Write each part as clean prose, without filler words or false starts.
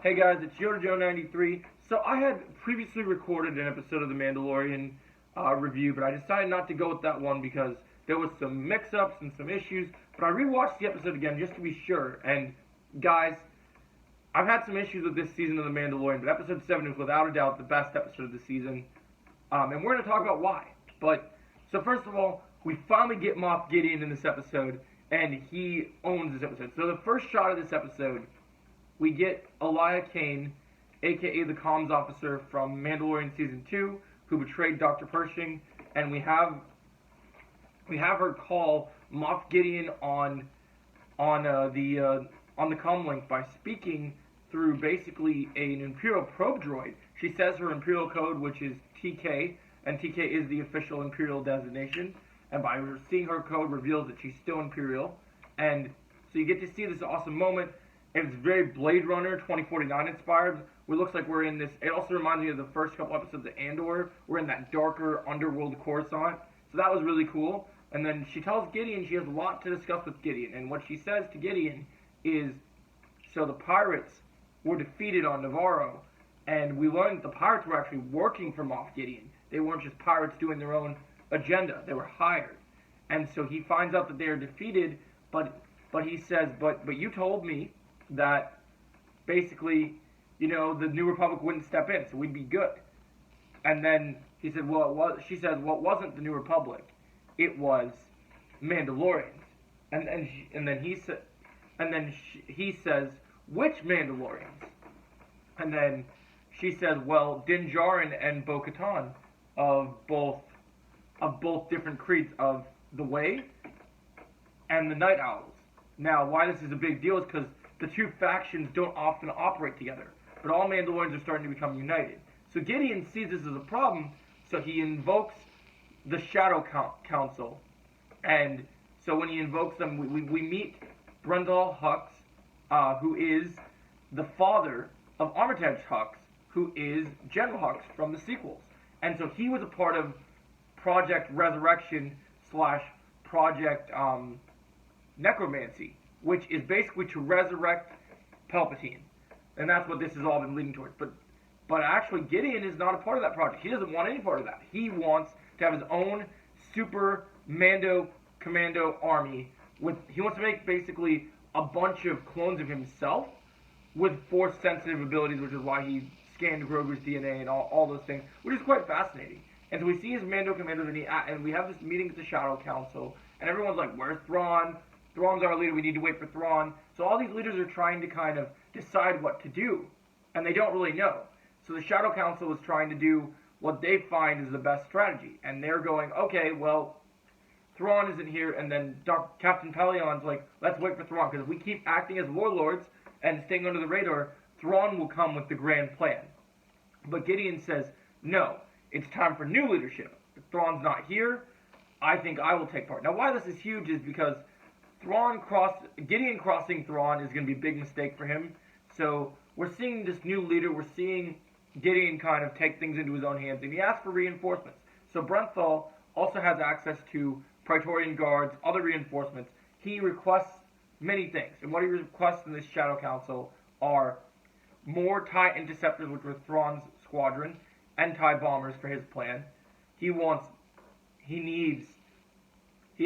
Hey guys, it's YodaJoe93. So I had previously recorded an episode of the Mandalorian review, but I decided not to go with that one because there was some mix-ups and some issues. But I rewatched the episode again just to be sure. And guys, I've had some issues with this season of the Mandalorian, but episode 7 is without a doubt the best episode of the season. And we're going to talk about why. But so first of all, we finally get Moff Gideon in this episode, and he owns this episode. So the first shot of this episode, we get Elia Kane, aka the comms officer from Mandalorian Season 2, who betrayed Dr. Pershing, and we have her call Moff Gideon on the comm link by speaking through basically an Imperial probe droid. She says her Imperial code, which is TK, and TK is the official Imperial designation, and by seeing her code reveals that she's still Imperial, and so you get to see this awesome moment. It's very Blade Runner 2049 inspired. It looks like we're in this. It also reminds me of the first couple episodes of Andor. We're in that darker underworld Coruscant. So that was really cool. And then she tells Gideon she has a lot to discuss with Gideon. And what she says to Gideon is, so the pirates were defeated on Navarro. And we learned that the pirates were actually working for Moff Gideon. They weren't just pirates doing their own agenda. They were hired. And so he finds out that they are defeated. But he says, but you told me that basically, the New Republic wouldn't step in, so we'd be good. And then he said, she says, well, it wasn't the New Republic, it was Mandalorians. He says, which Mandalorians? And then she says, well, Din Djarin and Bo-Katan of both different creeds of the Way and the Night Owls. Now, why this is a big deal is because the two factions don't often operate together, but all Mandalorians are starting to become united. So Gideon sees this as a problem, so he invokes the Shadow Council. And so when he invokes them, we meet Brendol Hux, who is the father of Armitage Hux, who is General Hux from the sequels. And so he was a part of Project Resurrection / Project Necromancy, which is basically to resurrect Palpatine. And that's what this has all been leading towards. But actually, Gideon is not a part of that project. He doesn't want any part of that. He wants to have his own super Mando commando army. He wants to make basically a bunch of clones of himself with Force-sensitive abilities, which is why he scanned Grogu's DNA and all those things, which is quite fascinating. And so we see his Mando commandos, and we have this meeting with the Shadow Council, and everyone's like, where's Thrawn? Thrawn's our leader, we need to wait for Thrawn. So all these leaders are trying to kind of decide what to do, and they don't really know. So the Shadow Council is trying to do what they find is the best strategy, and they're going, okay, well, Thrawn isn't here, and then Captain Pellaeon's like, let's wait for Thrawn, because if we keep acting as warlords and staying under the radar, Thrawn will come with the grand plan. But Gideon says, no, it's time for new leadership. If Thrawn's not here, I think I will take part. Now, why this is huge is because Gideon crossing Thrawn is going to be a big mistake for him. So we're seeing this new leader. We're seeing Gideon kind of take things into his own hands, and he asks for reinforcements. So Brenthal also has access to Praetorian Guards, other reinforcements. He requests many things, and what he requests in this Shadow Council are more TIE Interceptors, which were Thrawn's squadron, and TIE Bombers for his plan. He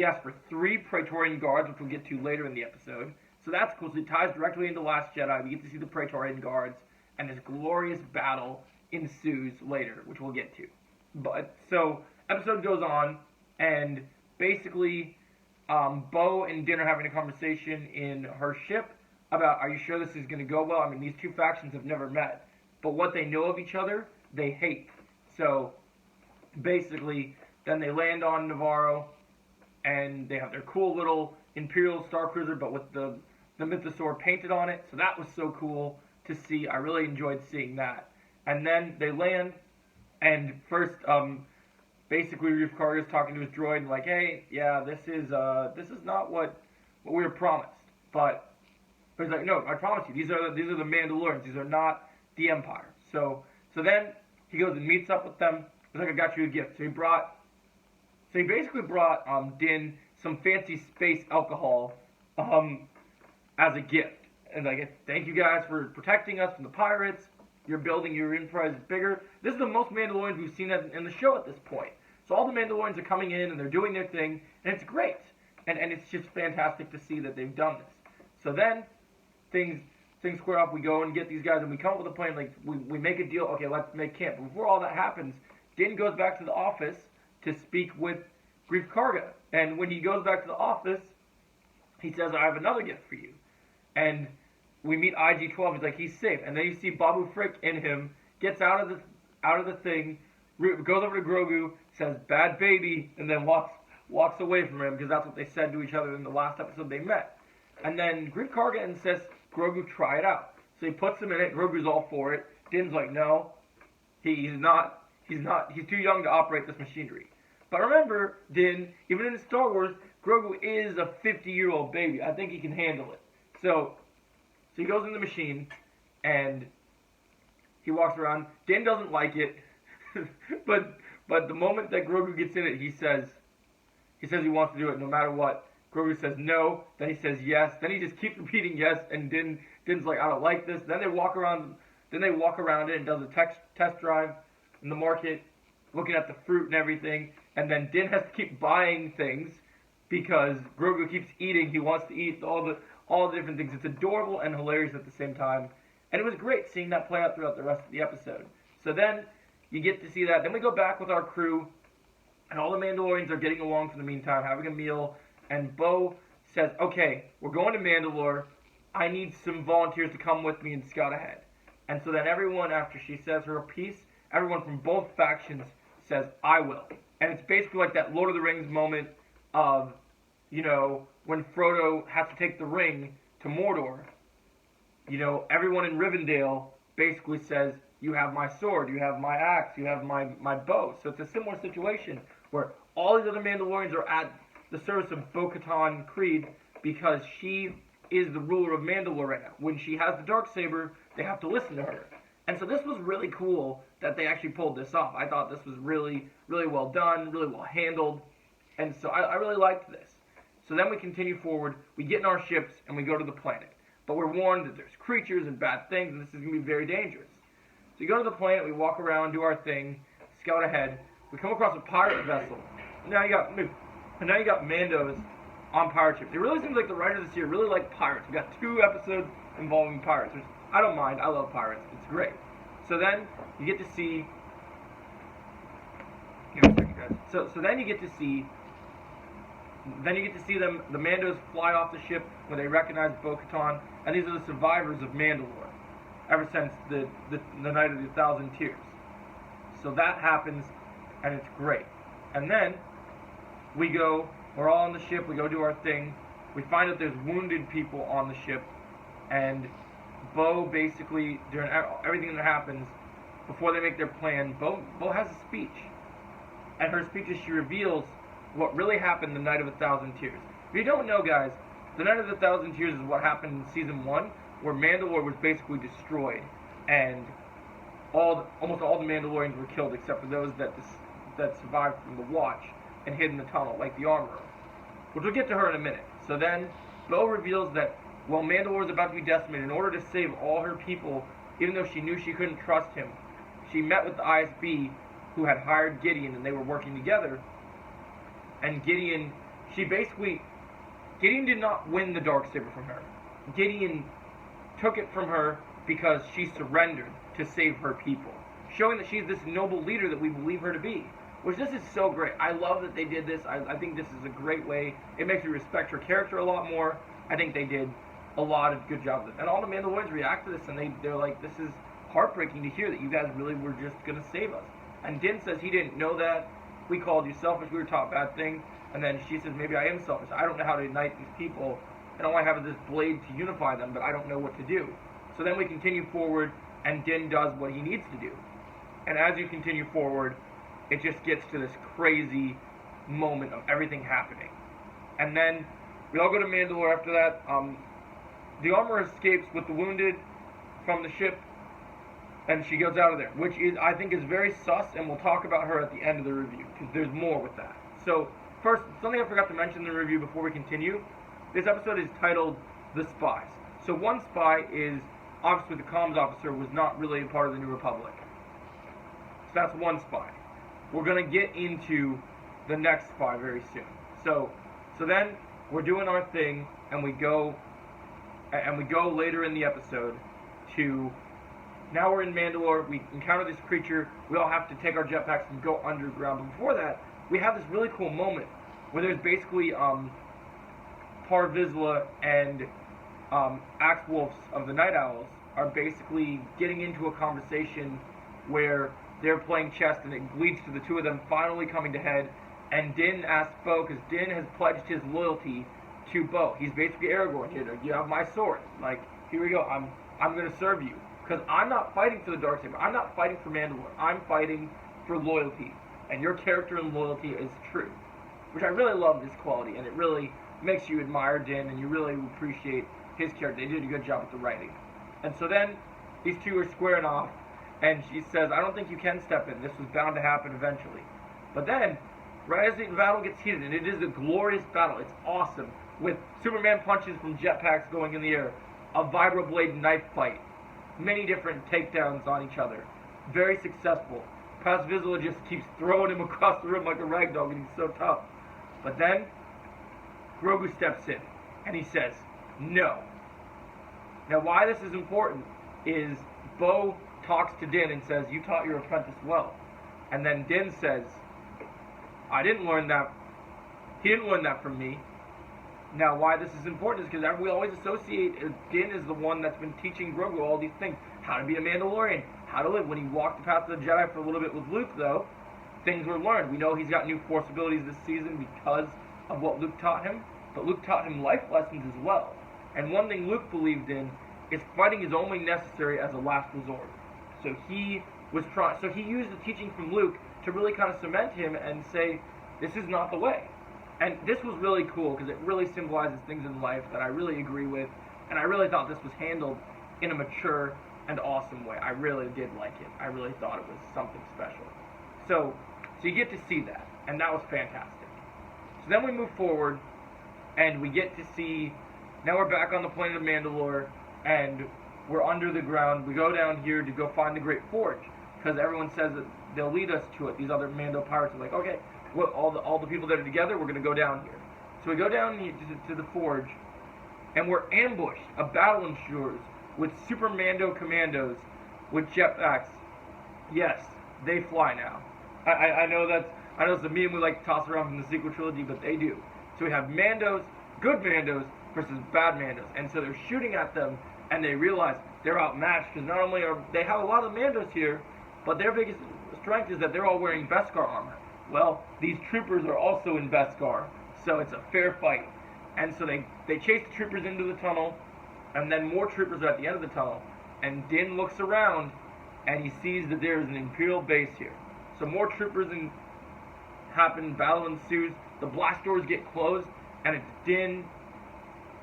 asks for 3 Praetorian Guards, which we'll get to later in the episode. So that's cool. So it ties directly into Last Jedi. We get to see the Praetorian Guards, and this glorious battle ensues later, which we'll get to. But so episode goes on, and basically, Bo and Din are having a conversation in her ship about, are you sure this is going to go well? I mean, these two factions have never met, but what they know of each other, they hate. So basically, then they land on Navarro, and they have their cool little Imperial Star Cruiser, but with the Mythosaur painted on it. So that was so cool to see. I really enjoyed seeing that. And then they land, and first, basically, Reef Karga's talking to his droid, and like, hey, yeah, this is not what we were promised. But he's like, no, I promise you, these are the Mandalorians. These are not the Empire. So then he goes and meets up with them. He's like, I got you a gift. So he basically brought Din some fancy space alcohol as a gift. and like, thank you guys for protecting us from the pirates. You're building your enterprise bigger. This is the most Mandalorians we've seen in the show at this point. So all the Mandalorians are coming in and they're doing their thing, and it's great. And it's just fantastic to see that they've done this. So then things square up. We go and get these guys, and we come up with a plan. Like we make a deal. Okay, let's make camp. But before all that happens, Din goes back to the office to speak with Greef Karga. And when he goes back to the office, he says, "I have another gift for you." And we meet IG-12. He's like, he's safe. And then you see Babu Frick in him, gets out of the thing, goes over to Grogu, says, "Bad baby," and then walks away from him, because that's what they said to each other in the last episode they met. And then Greef Karga insists Grogu try it out. So he puts him in it. Grogu's all for it. Din's like, no, he's too young to operate this machinery. But remember, Din, even in Star Wars, Grogu is a 50-year-old baby. I think he can handle it. So he goes in the machine, and he walks around. Din doesn't like it, but the moment that Grogu gets in it, he says he wants to do it no matter what. Grogu says no, then he says yes, then he just keeps repeating yes, and Din's like, I don't like this. Then they walk around it and does a test drive in the market, looking at the fruit and everything, and then Din has to keep buying things because Grogu keeps eating. He wants to eat all the different things. It's adorable and hilarious at the same time, and it was great seeing that play out throughout the rest of the episode. So then you get to see that. Then we go back with our crew, and all the Mandalorians are getting along for the meantime, having a meal. And Bo says, okay, we're going to Mandalore. I need some volunteers to come with me and scout ahead. And so then everyone, after she says her piece, everyone from both factions says, I will. And it's basically like that Lord of the Rings moment of, when Frodo has to take the ring to Mordor. Everyone in Rivendell basically says, you have my sword, you have my axe, you have my bow. So it's a similar situation where all these other Mandalorians are at the service of Bo-Katan Kryze because she is the ruler of Mandalore right now. When she has the Darksaber, they have to listen to her. And so this was really cool that they actually pulled this off. I thought this was really, really well done, really well handled. And so I really liked this. So then we continue forward, we get in our ships, and we go to the planet. But we're warned that there's creatures and bad things, and this is going to be very dangerous. So we go to the planet, we walk around, do our thing, scout ahead. We come across a pirate vessel. Now you got Mandos on pirate ships. It really seems like the writers this year really like pirates. We got 2 episodes involving pirates, which I don't mind. I love pirates. It's great. So then you get to see. Give me a second, guys. So then you get to see. Then you get to see them. The Mandos fly off the ship when they recognize Bo-Katan, and these are the survivors of Mandalore, ever since the Night of the Thousand Tears. So that happens, and it's great. And then we're all on the ship, we go do our thing, we find that there's wounded people on the ship, and Bo basically, during everything that happens, before they make their plan, Bo has a speech. And her speech is she reveals what really happened the Night of a Thousand Tears. If you don't know, guys, the Night of the Thousand Tears is what happened in Season 1, where Mandalore was basically destroyed, and almost all the Mandalorians were killed except for those that survived from the Watch and hid in the tunnel, like the Armorer, which we'll get to her in a minute. So then, Bo reveals that while Mandalore is about to be decimated, in order to save all her people, even though she knew she couldn't trust him, she met with the ISB, who had hired Gideon, and they were working together. And Gideon did not win the Darksaber from her. Gideon took it from her because she surrendered to save her people, showing that she's this noble leader that we believe her to be. Which this is so great. I love that they did this. I think this is a great way. It makes me respect her character a lot more. I think they did a lot of good job with it. And all the Mandalorians react to this, and they're like, this is heartbreaking to hear that you guys really were just going to save us. And Din says he didn't know that. We called you selfish. We were taught bad things. And then she says, maybe I am selfish. I don't know how to unite these people. And all I have is this blade to unify them, but I don't know what to do. So then we continue forward, and Din does what he needs to do. And as you continue forward, it just gets to this crazy moment of everything happening. And then we all go to Mandalore after that. The Armorer escapes with the wounded from the ship, and she goes out of there, which I think is very sus, and we'll talk about her at the end of the review, because there's more with that. So, first, something I forgot to mention in the review before we continue. This episode is titled The Spies. So one spy is obviously the comms officer was not really a part of the New Republic. So that's one spy. We're gonna get into the next spy very soon. So then we're doing our thing, and we go later in the episode to. Now we're in Mandalore. We encounter this creature. We all have to take our jetpacks and go underground. But before that, we have this really cool moment where there's basically Par Vizsla and Axe Wolves of the Night Owls are basically getting into a conversation where they're playing chess, and it leads to the two of them finally coming to head. And Din asks Bo, because Din has pledged his loyalty to Bo. He's basically Aragorn here. You have my sword. Like, here we go. I'm going to serve you. Because I'm not fighting for the Darksaber. I'm not fighting for Mandalore. I'm fighting for loyalty. And your character and loyalty is true. Which I really love this quality. And it really makes you admire Din. And you really appreciate his character. They did a good job with the writing. And so then, these two are squaring off. And she says, I don't think you can step in. This was bound to happen eventually. But then, right as the battle gets heated, and it is a glorious battle. It's awesome. With Superman punches from jetpacks going in the air. A vibroblade knife fight. Many different takedowns on each other. Very successful. Paz Vizsla just keeps throwing him across the room like a ragdoll, and he's so tough. But then, Grogu steps in, and he says, no. Now, why this is important is Bo talks to Din and says, you taught your apprentice well. And then Din says, I didn't learn that. He didn't learn that from me. Now, why this is important is because we always associate Din as the one that's been teaching Grogu all these things. How to be a Mandalorian, how to live. When he walked the path of the Jedi for a little bit with Luke, though, things were learned. We know he's got new Force abilities this season because of what Luke taught him, but Luke taught him life lessons as well. And one thing Luke believed in is fighting is only necessary as a last resort. So he used the teaching from Luke to really kind of cement him and say, this is not the way. And this was really cool because it really symbolizes things in life that I really agree with, and I really thought this was handled in a mature and awesome way. I really did like it. I really thought it was something special. So you get to see that, and that was fantastic. So then we move forward, and we get to see, now we're back on the planet of Mandalore, and we're under the ground. We go down here to go find the Great Forge, because everyone says that they'll lead us to it. These other Mando pirates are like, okay, well, all the people that are together, we're going to go down here. So we go down to the forge, and we're ambushed. A battle ensures with Super Mando commandos with jetpacks. Yes, they fly now. I know it's a meme we like to toss around from the sequel trilogy, but they do. So we have Mandos, good Mandos, versus bad Mandos. And so they're shooting at them, and they realize they're outmatched, because not only are they have a lot of Mandos here, but their biggest strength is that they're all wearing Beskar armor. Well, these troopers are also in Beskar, so it's a fair fight. And so they chase the troopers into the tunnel, and then more troopers are at the end of the tunnel. And Din looks around, and he sees that there is an Imperial base here. So more troopers happen, battle ensues, the blast doors get closed, and it's Din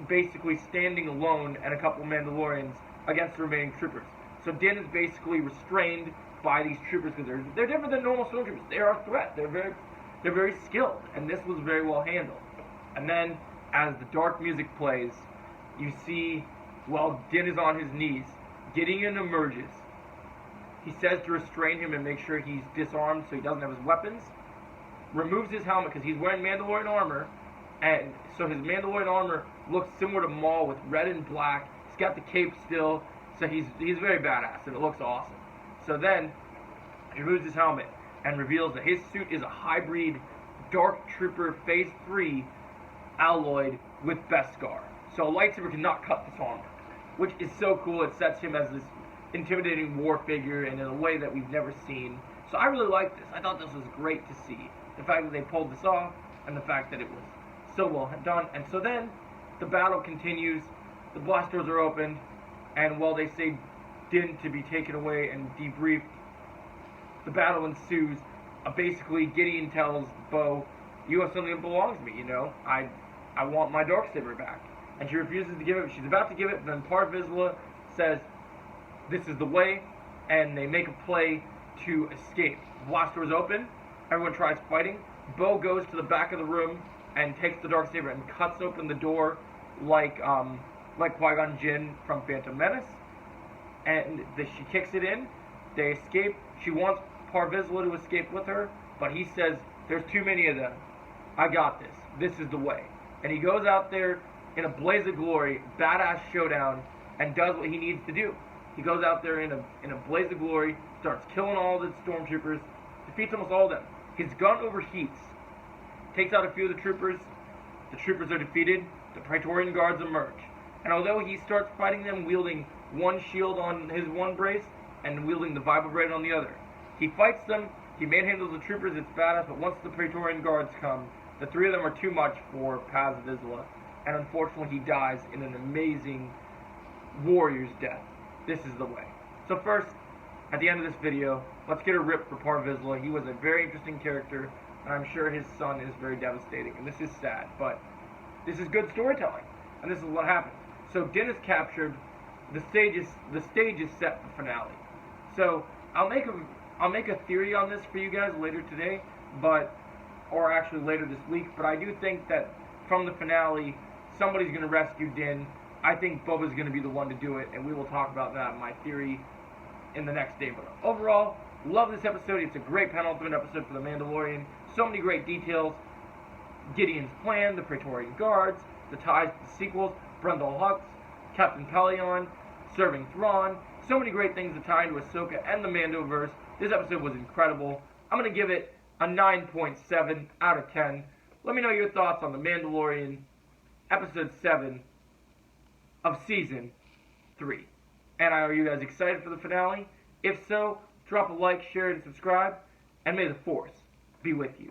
basically standing alone and a couple Mandalorians against the remaining troopers. So Din is basically restrained by these troopers because they're different than normal stormtroopers. They are a threat. They're very skilled, and this was very well handled. And then, as the dark music plays, you see, while Din is on his knees, Gideon emerges. He says to restrain him and make sure he's disarmed so he doesn't have his weapons. Removes his helmet because he's wearing Mandalorian armor, and so his Mandalorian armor looks similar to Maul with red and black. He's got the cape still, so he's very badass, and it looks awesome. So then, he removes his helmet and reveals that his suit is a hybrid Dark Trooper Phase 3 alloyed with Beskar. So a lightsaber cannot cut this armor, which is so cool. It sets him as this intimidating war figure and in a way that we've never seen. So I really like this. I thought this was great to see. The fact that they pulled this off, and the fact that it was so well done. And so then, the battle continues, the blast doors are opened, and while they say Din to be taken away and debriefed, the battle ensues. Basically, Gideon tells Bo, you have something that belongs to me, you know? I want my Darksaber back. And she refuses to give it. She's about to give it, and then Par Vizsla says, this is the way, and they make a play to escape. The blast doors open, everyone tries fighting. Bo goes to the back of the room and takes the Darksaber and cuts open the door like like Qui-Gon Jinn from Phantom Menace, and she kicks it in. They escape. She wants Par Vizsla to escape with her, but he says, there's too many of them. I got this. This is the way. And he goes out there in a blaze of glory, badass showdown, and does what he needs to do. He goes out there in a blaze of glory, starts killing all the stormtroopers, defeats almost all of them. His gun overheats, takes out a few of the troopers are defeated, the Praetorian Guards emerge. And although he starts fighting them wielding one shield on his one brace and wielding the vibroblade on the other, he fights them, he manhandles the troopers, it's badass, but once the Praetorian Guards come, the three of them are too much for Paz Vizsla, and unfortunately he dies in an amazing warrior's death. This is the way. So first, at the end of this video, let's get a rip for Par Vizsla. He was a very interesting character, and I'm sure his son is very devastating, and this is sad, but this is good storytelling, and this is what happens. So Din is captured, the stage is set for finale. So I'll make a theory on this for you guys later today, or actually later this week, but I do think that from the finale, somebody's going to rescue Din. I think Boba's going to be the one to do it, and we will talk about that, my theory, in the next day. But overall, love this episode. It's a great penultimate episode for The Mandalorian. So many great details. Gideon's plan, the Praetorian Guards, the ties to the sequels, Brendol Hux, Captain Pellaeon, serving Thrawn. So many great things to tie into Ahsoka and the Mandoverse. This episode was incredible. I'm going to give it a 9.7 out of 10. Let me know your thoughts on The Mandalorian, Episode 7 of Season 3. And are you guys excited for the finale? If so, drop a like, share, and subscribe. And may the Force be with you.